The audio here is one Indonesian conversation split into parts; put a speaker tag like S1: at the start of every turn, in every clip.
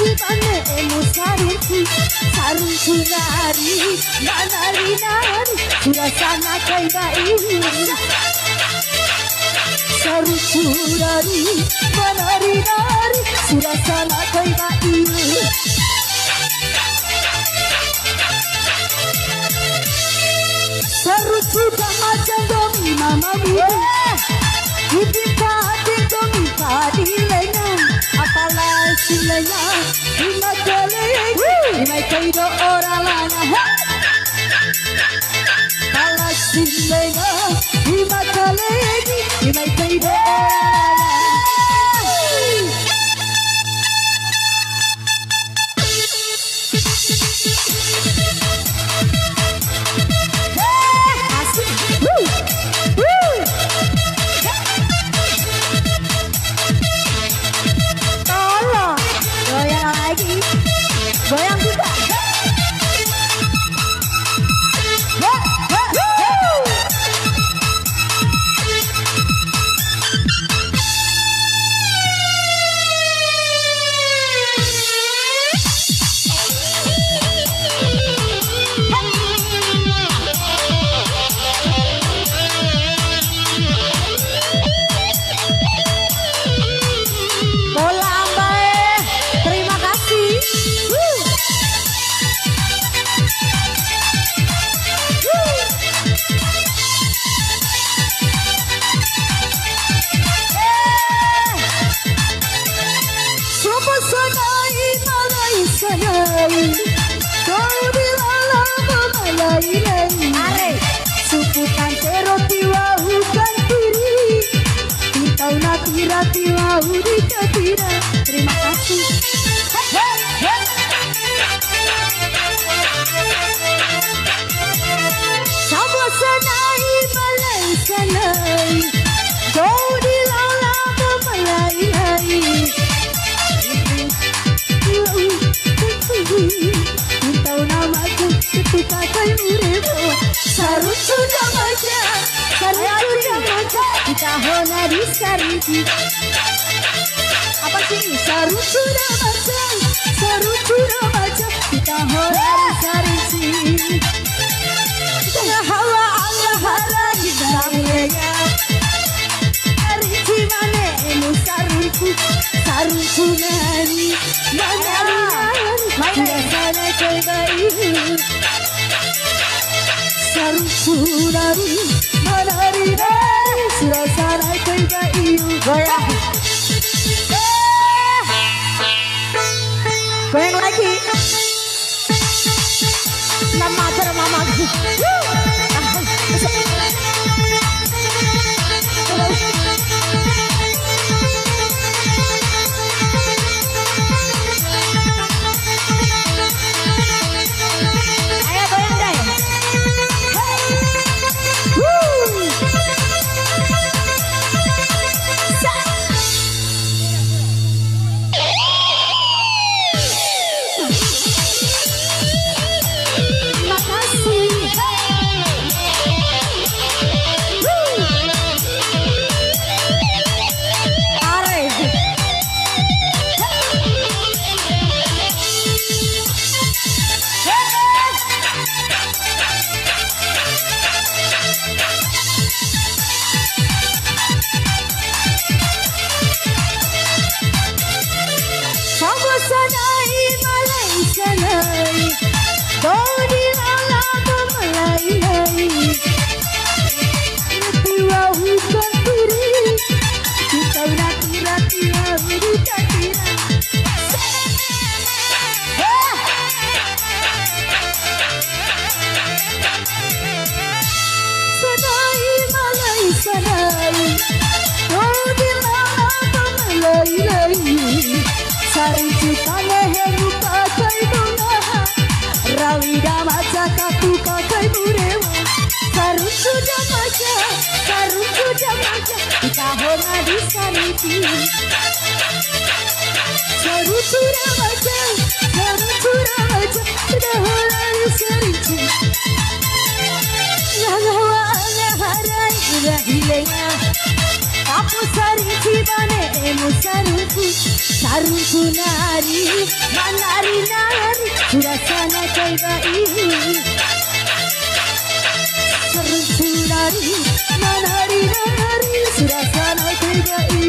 S1: cimane emu sarungku sarungku nari nari nari surasana kayak ini sarungku nari nari nari surasana kayak ini sarungku macam domi mama Ibika dito mika dilenya apalah silenya imakale imay kayo oralana apalah silenya imakale imay kayo oralana goyang juga terima kasih sama sanai malai sanai kau di laula malai tahu nama aku ketika kau murebo sarut sudah baca kita honari sariti apa sih sarut sudah baca kita honari sariti tengah hawa Allah haragi dalamnya sariti mana emu sarungku nari mana sana kebaik sarungku nari nari surasana kayak goyang goyang lagi nama acara mama Aku sari cibane emu sarungku nari manari nari surasana kaibai sarungku nari manari nari surasana kaibai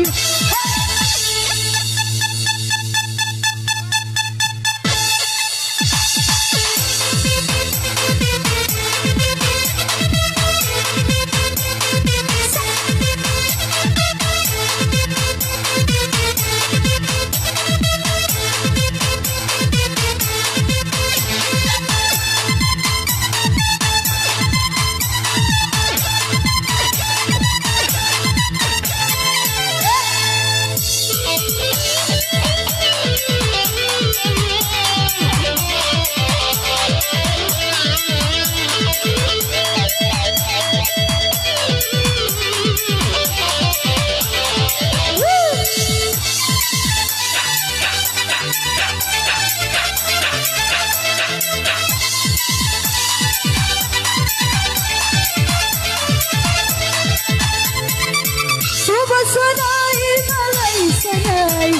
S1: Sanai malai sanai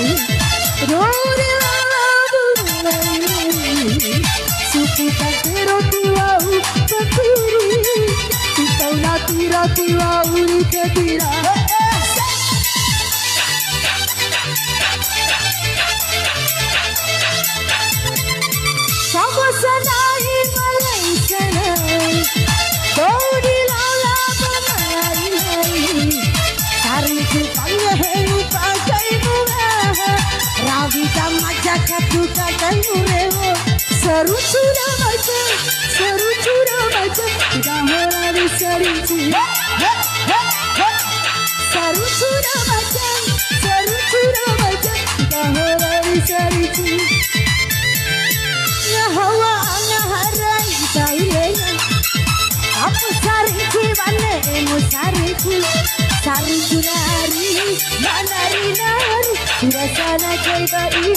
S1: Rori lalabu malai Suku takero tiwau paturi Kitau natira tiwau rikatira Sama sanai malai sanai Rori lalabu malai Sarungku panggahenu pakai bunga Ravita majak aku takkan murewo Seru curah macam Kita horari serinci Seru curah macam Kita horari serinci Ngahawa ngaharai tailena Apa serinci mana emu serinci Sarungku nari, manari nari, surasana kaibai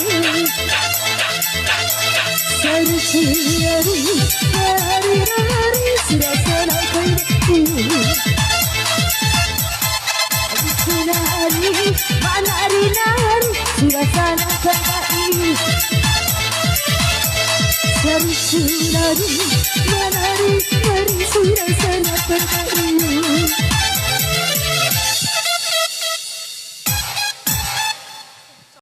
S1: Sarungku nari, manari nari, surasana kaibai Sarungku nari, manari nari, surasana kaibai Sarungku nari, manari nari, surasana kaibai